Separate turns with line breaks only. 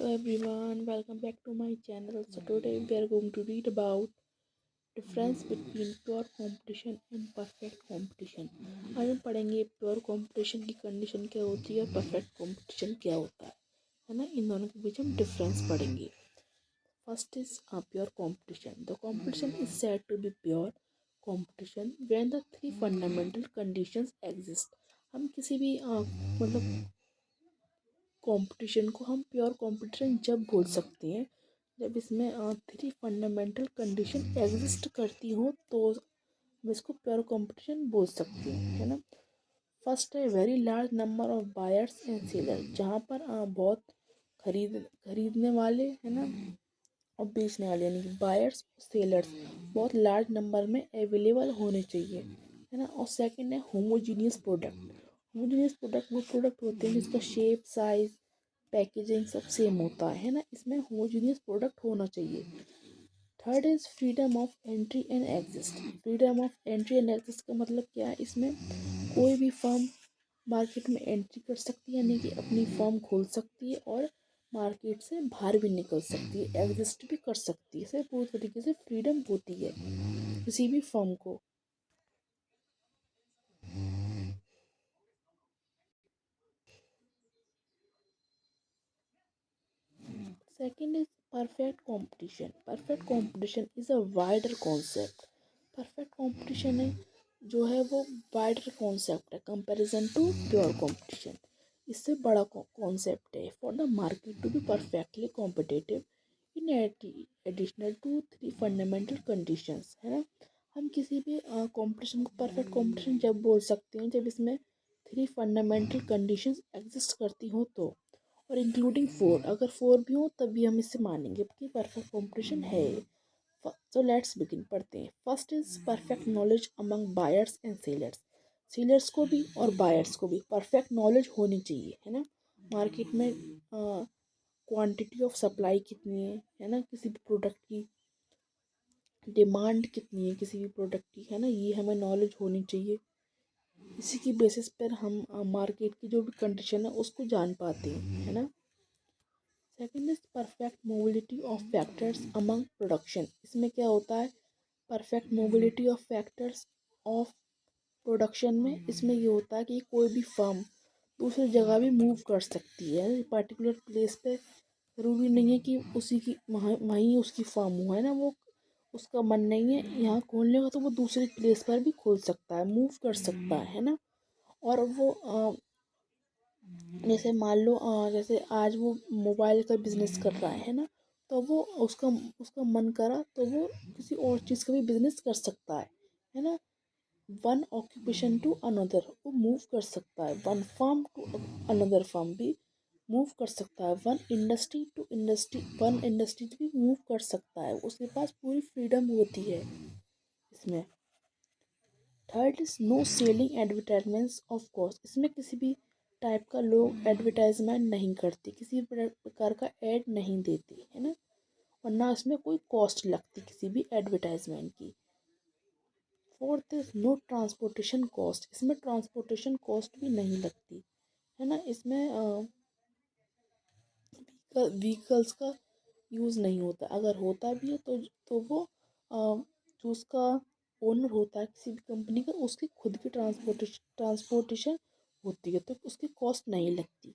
Hello everyone, welcome back to my channel. So today we are going to read about difference between pure competition and perfect competition. आज हम पढ़ेंगे pure competition की condition क्या होती है, perfect competition क्या होता है ना। इन दोनों के बीच हम डिफरेंस पढ़ेंगे। First is pure competition. The competition is said to be pure competition when the three fundamental conditions exist. हम किसी भी मतलब कंपटीशन को हम प्योर कंपटीशन जब बोल सकते हैं जब इसमें थ्री फंडामेंटल कंडीशन एग्जिस्ट करती हो तो हम इसको प्योर कंपटीशन बोल सकते हैं, है ना। फर्स्ट है very large number of buyers and seller, जहाँ पर बहुत खरीदने वाले है ना और बेचने वाले यानी कि बायर्स सेलर्स बहुत लार्ज नंबर में अवेलेबल होने चाहिए, है ना। और सेकंड है होमोजीनियस प्रोडक्ट. होमोजीनियस प्रोडक्ट वो प्रोडक्ट होते हैं जिसका शेप, साइज, पैकेजिंग सब सेम होता है ना। इसमें होमोजीनियस प्रोडक्ट होना चाहिए. Third is freedom of entry and exist. Freedom of entry and exist का मतलब क्या है, इसमें कोई भी फर्म मार्केट में एंट्री कर सकती है यानी कि अपनी फर्म खोल सकती है और मार्केट से बाहर भी निकल सकती है, एग्जिस्ट भी कर सकती है. इसे पूरी तरीके से फ्रीडम होती है किसी भी फर्म को. Second is perfect competition. Perfect competition is a wider concept. Perfect competition है जो है वो वाइडर कॉन्सेप्ट है कंपैरिजन टू प्योर कंपटीशन. इससे बड़ा कॉन्सेप्ट है for the market to be perfectly competitive in additional to three fundamental conditions, है ना. हम किसी भी कंपटीशन को परफेक्ट कंपटीशन जब बोल सकते हैं जब इसमें थ्री फंडामेंटल कंडीशंस एग्जिस्ट करती हो तो, और इंक्लूडिंग फोर. अगर फोर भी हो तब भी हम इसे मानेंगे कि परफेक्ट कंपटीशन है. तो लेट्स बिगिन. पढ़ते हैं. First is perfect knowledge among buyers and sellers. Sellers को भी और बायर्स को भी परफेक्ट नॉलेज होनी चाहिए, है ना. मार्केट में क्वांटिटी ऑफ सप्लाई कितनी है ना, किसी भी प्रोडक्ट की डिमांड कितनी है किसी भी प्रोडक्ट की, है ना, ये हमें नॉलेज होनी चाहिए. इसी की बेसिस पर हम मार्केट की जो भी कंडीशन है उसको जान पाते हैं, है ना. Second is perfect mobility of factors among production. इसमें क्या होता है, perfect mobility of factors of production में इसमें ये होता है कि कोई भी फर्म दूसरी जगह भी मूव कर सकती है. पर्टिकुलर प्लेस पे ज़रूरी नहीं है कि उसी की वहीं उसकी फर्म हो, है ना. वो उसका मन नहीं है यहाँ खोलने का तो वो दूसरी प्लेस पर भी खोल सकता है, मूव कर सकता है ना. और वो जैसे मान लो जैसे आज वो मोबाइल का बिजनेस कर रहा है ना, तो वो उसका उसका मन करा तो वो किसी और चीज़ का भी बिजनेस कर सकता है ना. वन ऑक्यूपेशन टू अनदर वो मूव कर सकता है. One firm to another firm भी मूव कर सकता है. One industry to industry one industry भी मूव कर सकता है. उसके पास पूरी फ्रीडम होती है इसमें. Third is no selling advertisements of cost. इसमें किसी भी टाइप का लोग एडवर्टाइजमेंट नहीं करते, किसी भी प्रकार का एड नहीं देते, है ना. और ना इसमें कोई कॉस्ट लगती किसी भी एडवर्टाइजमेंट की. Fourth is no transportation cost. इसमें ट्रांसपोर्टेशन कॉस्ट भी नहीं लगती, है ना. इसमें व्हीकल्स का यूज़ नहीं होता. अगर होता भी है तो वो जो उसका ओनर होता है किसी भी कंपनी का उसकी खुद की ट्रांसपोर्टेशन होती है तो उसकी कॉस्ट नहीं लगती.